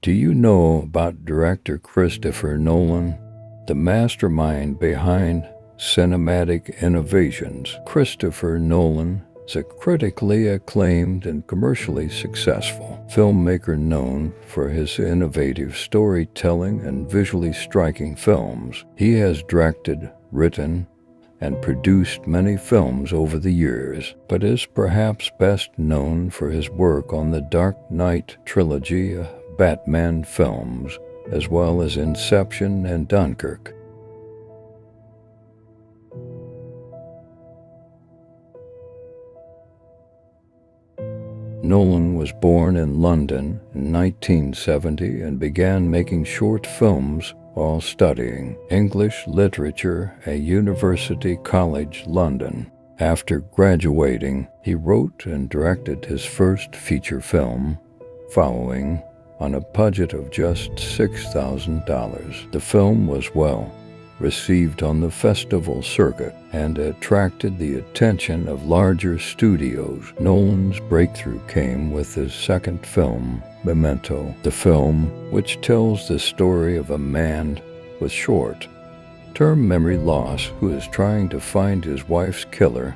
Do you know about director Christopher Nolan? The mastermind behind cinematic innovations, Christopher Nolan is a critically acclaimed and commercially successful filmmaker known for his innovative storytelling and visually striking films. He has directed, written, and produced many films over the years, but is perhaps best known for his work on the Dark Knight trilogy of Batman films, as well as Inception and Dunkirk. Nolan was born in London in 1970 and began making short films while studying English literature at University College London. After graduating, he wrote and directed his first feature film, Following, on a budget of just $6,000. The film was well received on the festival circuit and attracted the attention of larger studios. Nolan's breakthrough came with his second film, Memento. The film, which tells the story of a man with short-term memory loss who is trying to find his wife's killer,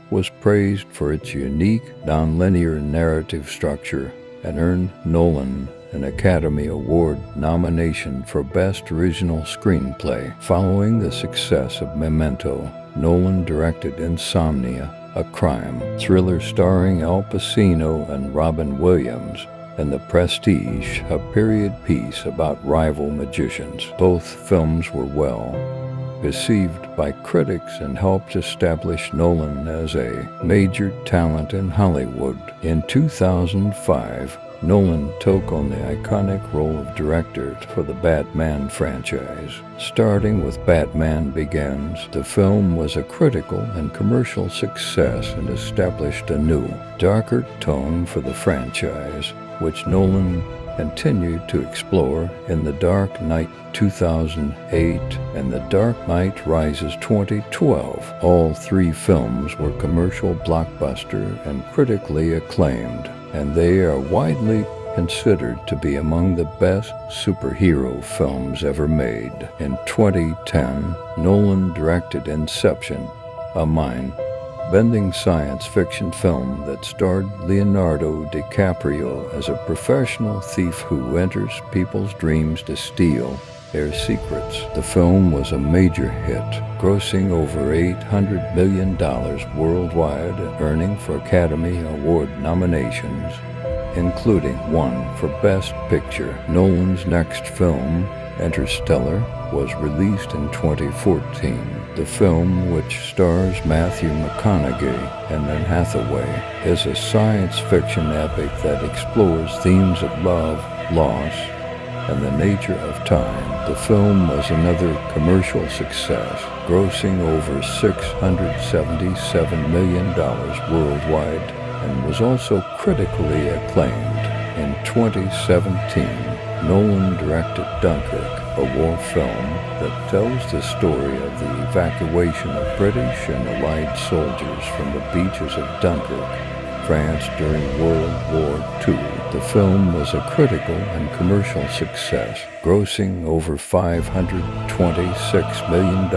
was praised for its unique, nonlinear narrative structure and earned Nolan an Academy Award nomination for Best Original Screenplay. Following the success of Memento, Nolan directed Insomnia, a crime thriller starring Al Pacino and Robin Williams, and The Prestige, a period piece about rival magicians. Both films were well received by critics and helped establish Nolan as a major talent in Hollywood. In 2005, Nolan took on the iconic role of director for the Batman franchise. Starting with Batman Begins, the film was a critical and commercial success and established a new, darker tone for the franchise, which Nolan continued to explore in The Dark Knight 2008 and The Dark Knight Rises 2012. All three films were commercial blockbuster and critically acclaimed, and they are widely considered to be among the best superhero films ever made. In 2010, Nolan directed Inception, a mind-bending science fiction film that starred Leonardo DiCaprio as a professional thief who enters people's dreams to steal their secrets. The film was a major hit, grossing over $800 million worldwide and earning for Academy Award nominations, including one for Best Picture. Nolan's next film, Interstellar, was released in 2014. The film, which stars Matthew McConaughey and Anne Hathaway, is a science fiction epic that explores themes of love, loss, and the nature of time. The film was another commercial success, grossing over $677 million worldwide, and was also critically acclaimed. In 2017, Nolan directed Dunkirk, a war film that tells the story of the evacuation of British and Allied soldiers from the beaches of Dunkirk, France during World War II. The film was a critical and commercial success, grossing over $526 million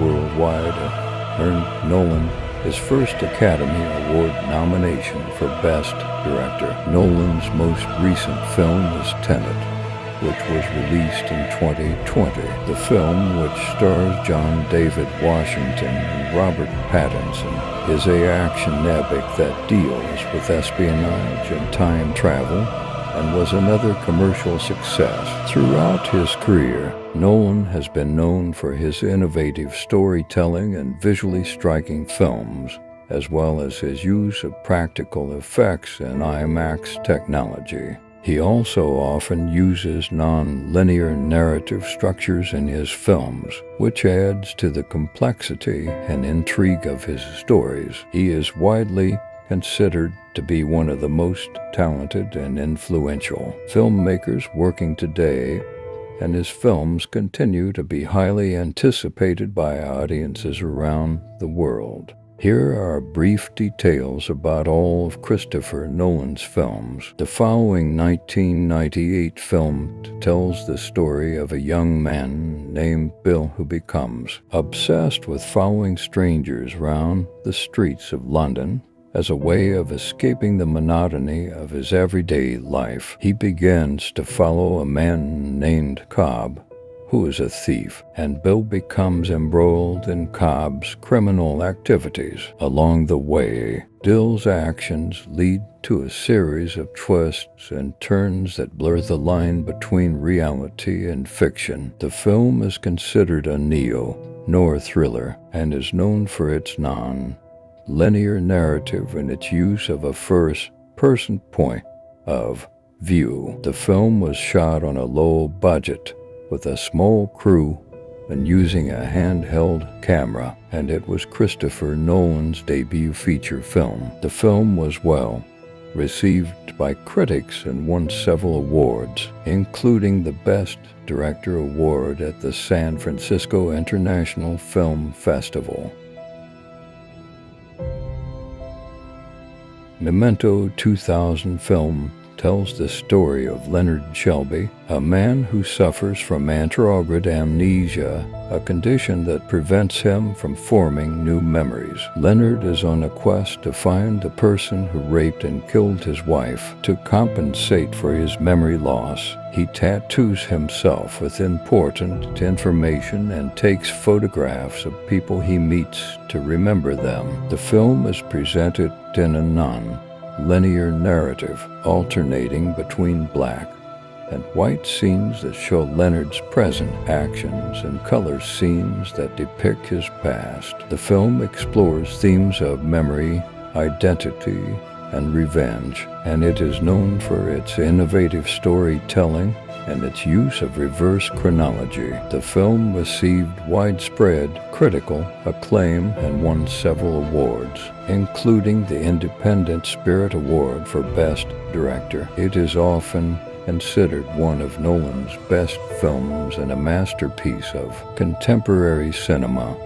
worldwide and earned Nolan his first Academy Award nomination for Best Director. Nolan's most recent film is Tenet, which was released in 2020. The film, which stars John David Washington and Robert Pattinson, is an action epic that deals with espionage and time travel, and was another commercial success. Throughout his career, Nolan has been known for his innovative storytelling and visually striking films, as well as his use of practical effects and IMAX technology. He also often uses non-linear narrative structures in his films, which adds to the complexity and intrigue of his stories. He is widely considered to be one of the most talented and influential filmmakers working today, and his films continue to be highly anticipated by audiences around the world. Here are brief details about all of Christopher Nolan's films. The following 1998 film tells the story of a young man named Bill who becomes obsessed with following strangers around the streets of London. As a way of escaping the monotony of his everyday life, he begins to follow a man named Cobb, who is a thief, and Bill becomes embroiled in Cobb's criminal activities. Along the way, Bill's actions lead to a series of twists and turns that blur the line between reality and fiction. The film is considered a neo-noir thriller and is known for its non-linear narrative and its use of a first-person point of view. The film was shot on a low budget with a small crew and using a handheld camera, and it was Christopher Nolan's debut feature film. The film was well received by critics and won several awards, including the Best Director Award at the San Francisco International Film Festival. Memento 2000 film tells the story of Leonard Shelby, a man who suffers from anterograde amnesia, a condition that prevents him from forming new memories. Leonard is on a quest to find the person who raped and killed his wife. To compensate for his memory loss, he tattoos himself with important information and takes photographs of people he meets to remember them. The film is presented in a non-linear narrative, alternating between black and white scenes that show Leonard's present actions and color scenes that depict his past. The film explores themes of memory, identity, and revenge, and it is known for its innovative storytelling and its use of reverse chronology. The film received widespread critical acclaim and won several awards, including the Independent Spirit Award for Best Director. It is often considered one of Nolan's best films and a masterpiece of contemporary cinema.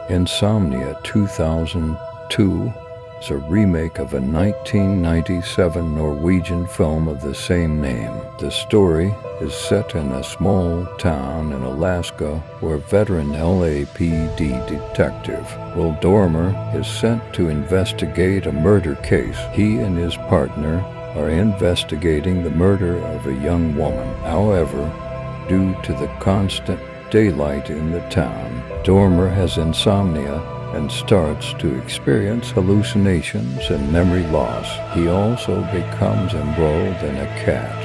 Insomnia 2002 is a remake of a 1997 Norwegian film of the same name. The story is set in a small town in Alaska where veteran LAPD detective Will Dormer is sent to investigate a murder case. He and his partner are investigating the murder of a young woman. However, due to the constant daylight in the town, Dormer has insomnia and starts to experience hallucinations and memory loss. He also becomes embroiled in a cat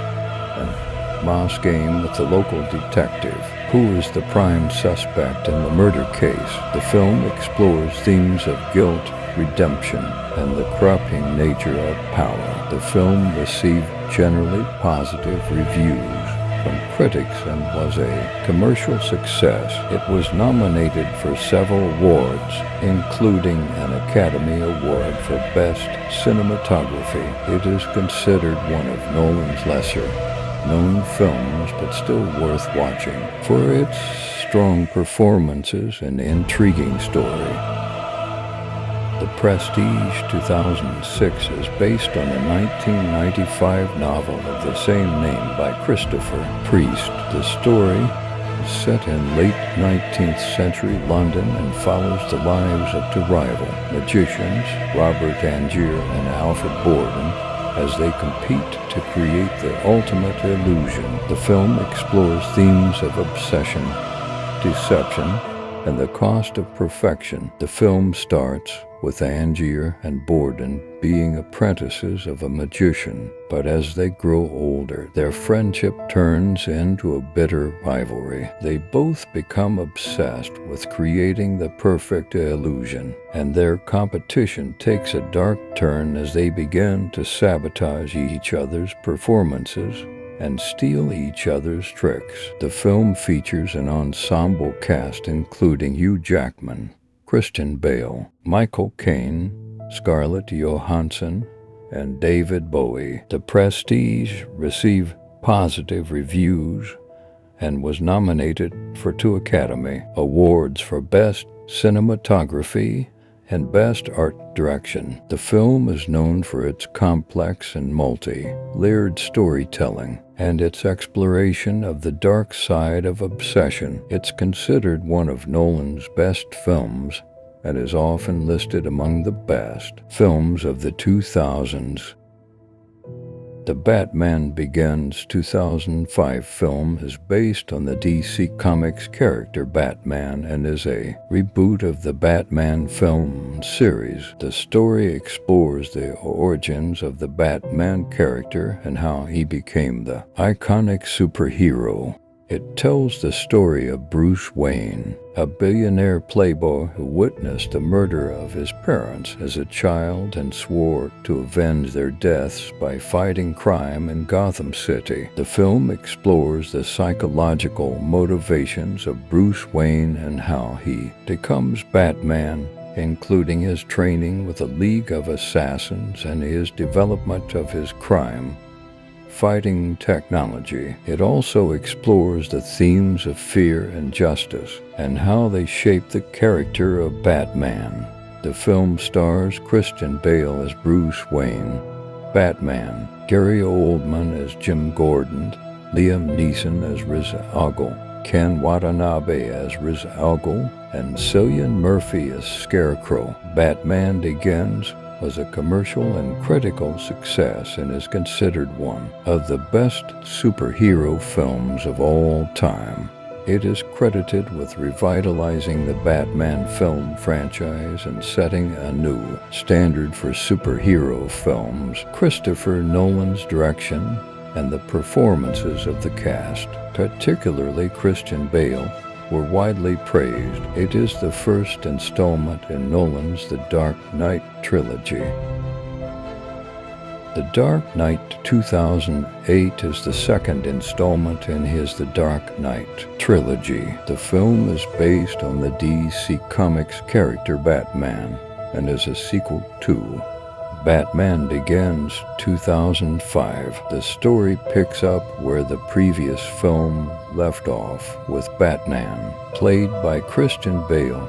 and mouse game with the local detective, who is the prime suspect in the murder case. The film explores themes of guilt, redemption, and the corrupting nature of power. The film received generally positive reviews from critics and was a commercial success. It was nominated for several awards, including an Academy Award for Best Cinematography. It is considered one of Nolan's lesser-known films, but still worth watching for its strong performances and intriguing story. The Prestige 2006 is based on a 1995 novel of the same name by Christopher Priest. The story is set in late 19th century London and follows the lives of two rival magicians, Robert Angier and Alfred Borden, as they compete to create the ultimate illusion. The film explores themes of obsession, deception, and the cost of perfection. The film starts with Angier and Borden being apprentices of a magician, but as they grow older, their friendship turns into a bitter rivalry. They both become obsessed with creating the perfect illusion, and their competition takes a dark turn as they begin to sabotage each other's performances and steal each other's tricks. The film features an ensemble cast including Hugh Jackman, Christian Bale, Michael Caine, Scarlett Johansson, and David Bowie. The Prestige received positive reviews and was nominated for 2 Academy Awards for Best Cinematography and Best Art Direction. The film is known for its complex and multi-layered storytelling and its exploration of the dark side of obsession. It's considered one of Nolan's best films and is often listed among the best films of the 2000s. The Batman Begins 2005 film is based on the DC Comics character Batman and is a reboot of the Batman film series. The story explores the origins of the Batman character and how he became the iconic superhero. It tells the story of Bruce Wayne, a billionaire playboy who witnessed the murder of his parents as a child and swore to avenge their deaths by fighting crime in Gotham City. The film explores the psychological motivations of Bruce Wayne and how he becomes Batman, including his training with a League of Assassins and his development of his crime-fighting technology. It also explores the themes of fear and justice and how they shape the character of Batman. The film stars Christian Bale as Bruce Wayne, Batman, Gary Oldman as Jim Gordon, Liam Neeson as Ra's al Ghul, Ken Watanabe as Ra's al Ghul, and Cillian Murphy as Scarecrow. Batman Begins was a commercial and critical success and is considered one of the best superhero films of all time. It is credited with revitalizing the Batman film franchise and setting a new standard for superhero films. Christopher Nolan's direction and the performances of the cast, particularly Christian Bale, were widely praised. It is the first installment in Nolan's The Dark Knight trilogy. The Dark Knight 2008 is the second installment in his The Dark Knight trilogy. The film is based on the DC Comics character Batman and is a sequel to Batman Begins 2005. The story picks up where the previous film left off, with Batman, played by Christian Bale,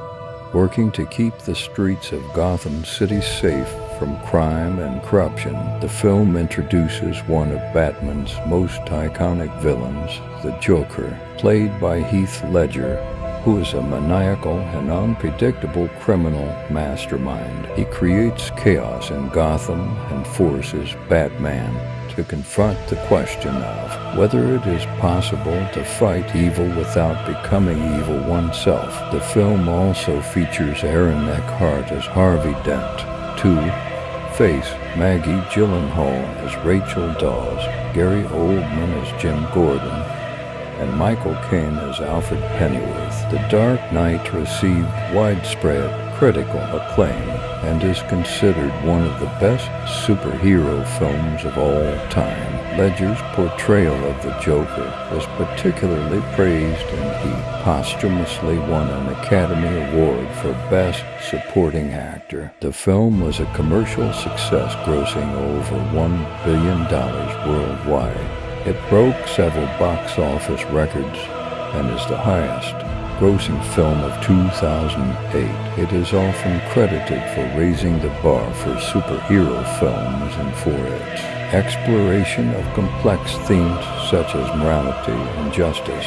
working to keep the streets of Gotham City safe from crime and corruption. The film introduces one of Batman's most iconic villains, the Joker, played by Heath Ledger, who is a maniacal and unpredictable criminal mastermind. He creates chaos in Gotham and forces Batman to confront the question of whether it is possible to fight evil without becoming evil oneself. The film also features Aaron Eckhart as Harvey Dent, Two-Face, Maggie Gyllenhaal as Rachel Dawes, Gary Oldman as Jim Gordon, and Michael Caine as Alfred Pennyworth. The Dark Knight received widespread critical acclaim and is considered one of the best superhero films of all time. Ledger's portrayal of the Joker was particularly praised, and he posthumously won an Academy Award for Best Supporting Actor. The film was a commercial success, grossing over $1 billion worldwide. It broke several box office records and is the highest grossing film of 2008. It is often credited for raising the bar for superhero films and for its exploration of complex themes such as morality and justice.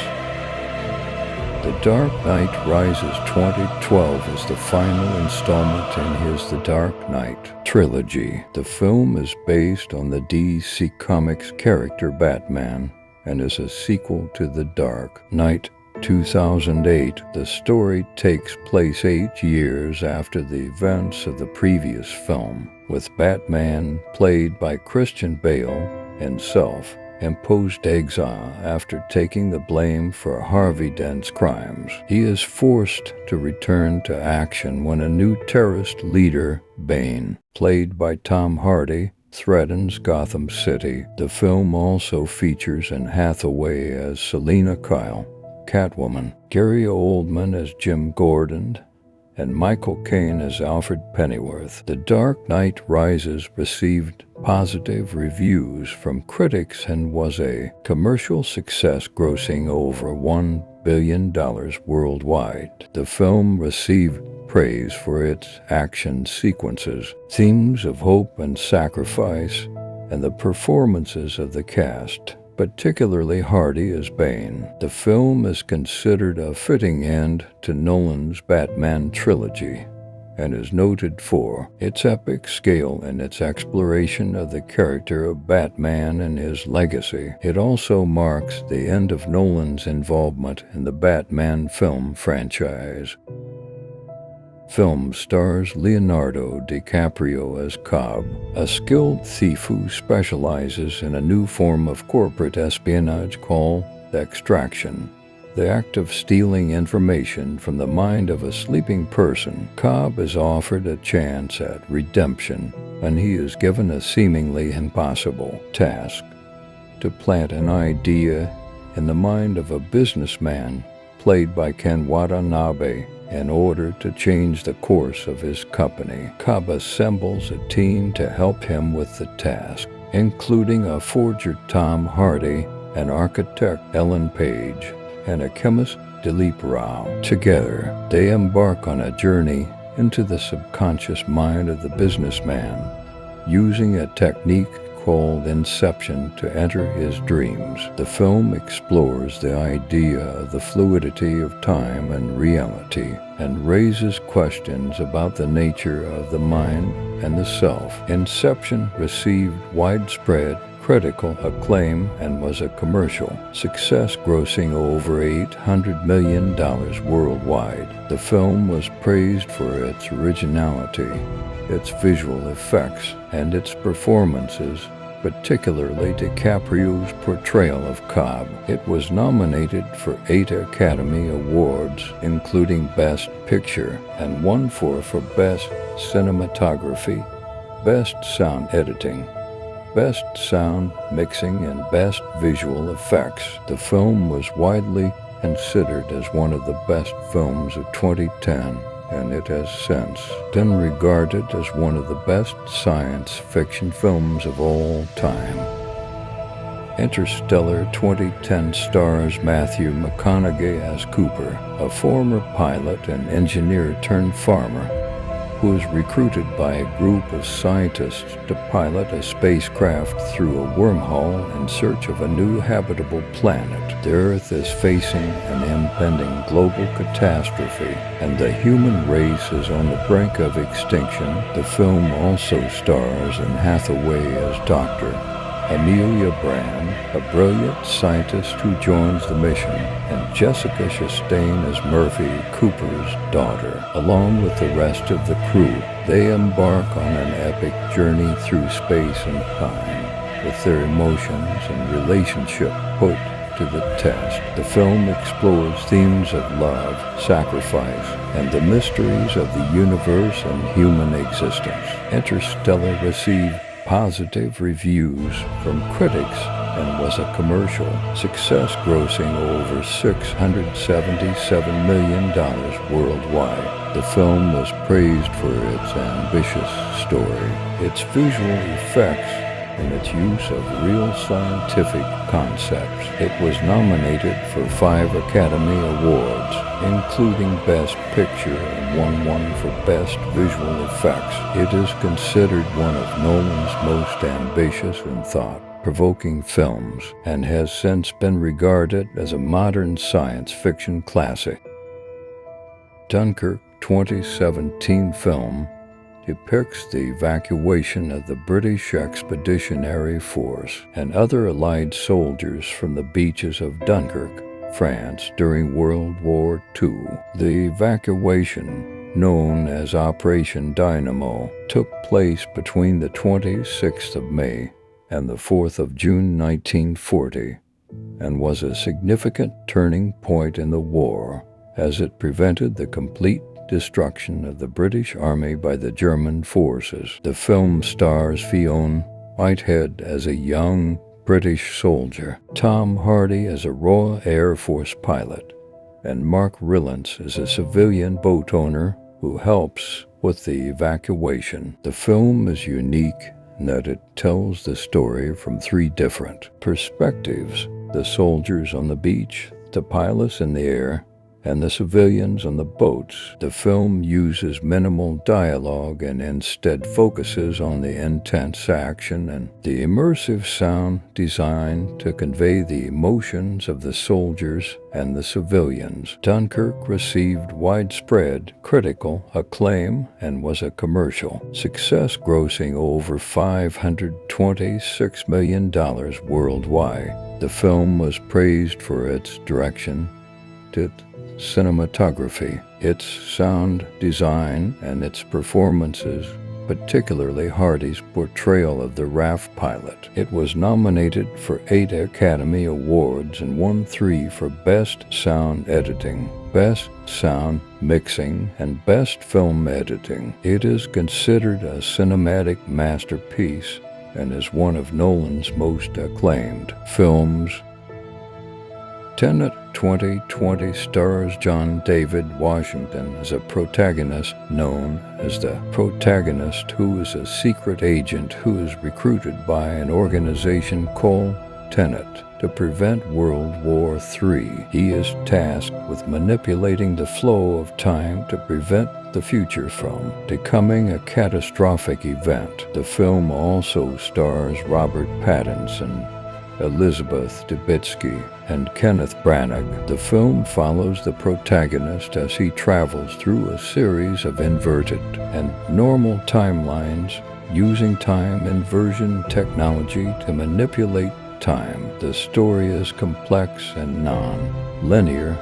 The Dark Knight Rises 2012 is the final installment in his The Dark Knight trilogy. The film is based on the DC Comics character Batman and is a sequel to The Dark Knight 2008. The story takes place 8 years after the events of the previous film, with Batman, played by Christian Bale, in self-imposed exile after taking the blame for Harvey Dent's crimes. He is forced to return to action when a new terrorist leader, Bane, played by Tom Hardy, threatens Gotham City. The film also features Anne Hathaway as Selina Kyle, Catwoman, Gary Oldman as Jim Gordon, and Michael Caine as Alfred Pennyworth. The Dark Knight Rises received positive reviews from critics and was a commercial success, grossing over $1 billion worldwide. The film received praise for its action sequences, themes of hope and sacrifice, and the performances of the cast, particularly Hardy as Bane. The film is considered a fitting end to Nolan's Batman trilogy, and is noted for its epic scale and its exploration of the character of Batman and his legacy. It also marks the end of Nolan's involvement in the Batman film franchise. Film stars Leonardo DiCaprio as Cobb, a skilled thief who specializes in a new form of corporate espionage called extraction, the act of stealing information from the mind of a sleeping person. Cobb is offered a chance at redemption, and he is given a seemingly impossible task: to plant an idea in the mind of a businessman, played by Ken Watanabe, in order to change the course of his company. Cobb assembles a team to help him with the task, including a forger Tom Hardy, an architect Ellen Page, and a chemist Dilip Rao. Together, they embark on a journey into the subconscious mind of the businessman, using a technique called Inception to enter his dreams. The film explores the idea of the fluidity of time and reality, and raises questions about the nature of the mind and the self. Inception received widespread critical acclaim and was a commercial success, grossing over $800 million worldwide. The film was praised for its originality, its visual effects, and its performances, particularly DiCaprio's portrayal of Cobb. It was nominated for 8 Academy Awards, including Best Picture, and won for Best Cinematography, Best Sound Editing, Best Sound Mixing, and Best Visual Effects. The film was widely considered as one of the best films of 2010, and it has since been regarded as one of the best science fiction films of all time. Interstellar 2010 stars Matthew McConaughey as Cooper, a former pilot and engineer turned farmer, who is recruited by a group of scientists to pilot a spacecraft through a wormhole in search of a new habitable planet. The Earth is facing an impending global catastrophe, and the human race is on the brink of extinction. The film also stars Anne Hathaway as Dr. Amelia Brand, a brilliant scientist who joins the mission, and Jessica Chastain as Murphy, Cooper's daughter. Along with the rest of the crew, they embark on an epic journey through space and time, with their emotions and relationship put to the test. The film explores themes of love, sacrifice, and the mysteries of the universe and human existence. Interstellar received positive reviews from critics and was a commercial success, grossing over $677 million worldwide. The film was praised for its ambitious story, its visual effects, and its use of real scientific concepts. It was nominated for 5 Academy Awards, including Best Picture, and won one for Best Visual Effects. It is considered one of Nolan's most ambitious and thought-provoking films, and has since been regarded as a modern science fiction classic. Dunkirk 2017 film depicts the evacuation of the British Expeditionary Force and other Allied soldiers from the beaches of Dunkirk, France, during World War II. The evacuation, known as Operation Dynamo, took place between the 26th of May and the 4th of June 1940, and was a significant turning point in the war, as it prevented the complete destruction of the British Army by the German forces. The film stars Fionn Whitehead as a young British soldier, Tom Hardy as a Royal Air Force pilot, and Mark Rylance as a civilian boat owner who helps with the evacuation. The film is unique in that it tells the story from 3 different perspectives: the soldiers on the beach, the pilots in the air and the civilians on the boats. The film uses minimal dialogue and instead focuses on the intense action and the immersive sound designed to convey the emotions of the soldiers and the civilians. Dunkirk received widespread critical acclaim and was a commercial success, grossing over $526 million worldwide. The film was praised for its direction, its cinematography, its sound design, and its performances, particularly Hardy's portrayal of the RAF pilot. It was nominated for 8 Academy Awards and won 3 for Best Sound Editing, Best Sound Mixing, and Best Film Editing. It is considered a cinematic masterpiece and is one of Nolan's most acclaimed films. Tenet 2020 stars John David Washington as a protagonist known as the protagonist, who is a secret agent who is recruited by an organization called Tenet to prevent World War III. He is tasked with manipulating the flow of time to prevent the future from becoming a catastrophic event. The film also stars Robert Pattinson, Elizabeth Debicki, and Kenneth Branagh. The film follows the protagonist as he travels through a series of inverted and normal timelines using time inversion technology to manipulate time. The story is complex and non-linear,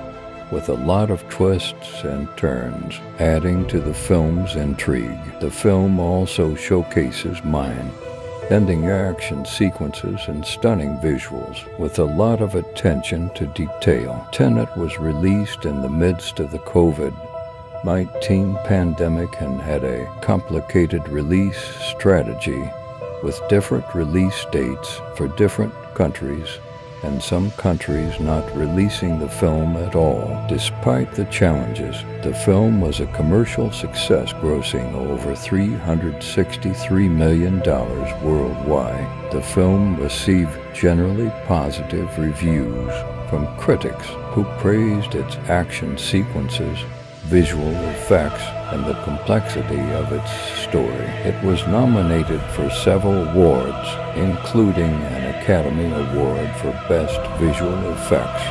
with a lot of twists and turns, adding to the film's intrigue. The film also showcases mind-bending action sequences and stunning visuals, with a lot of attention to detail. Tenet was released in the midst of the COVID-19 pandemic and had a complicated release strategy, with different release dates for different countries, and some countries not releasing the film at all. Despite the challenges, the film was a commercial success, grossing over $363 million worldwide. The film received generally positive reviews from critics who praised its action sequences, visual effects, and the complexity of its story. It was nominated for several awards, including an Academy Award for Best Visual Effects.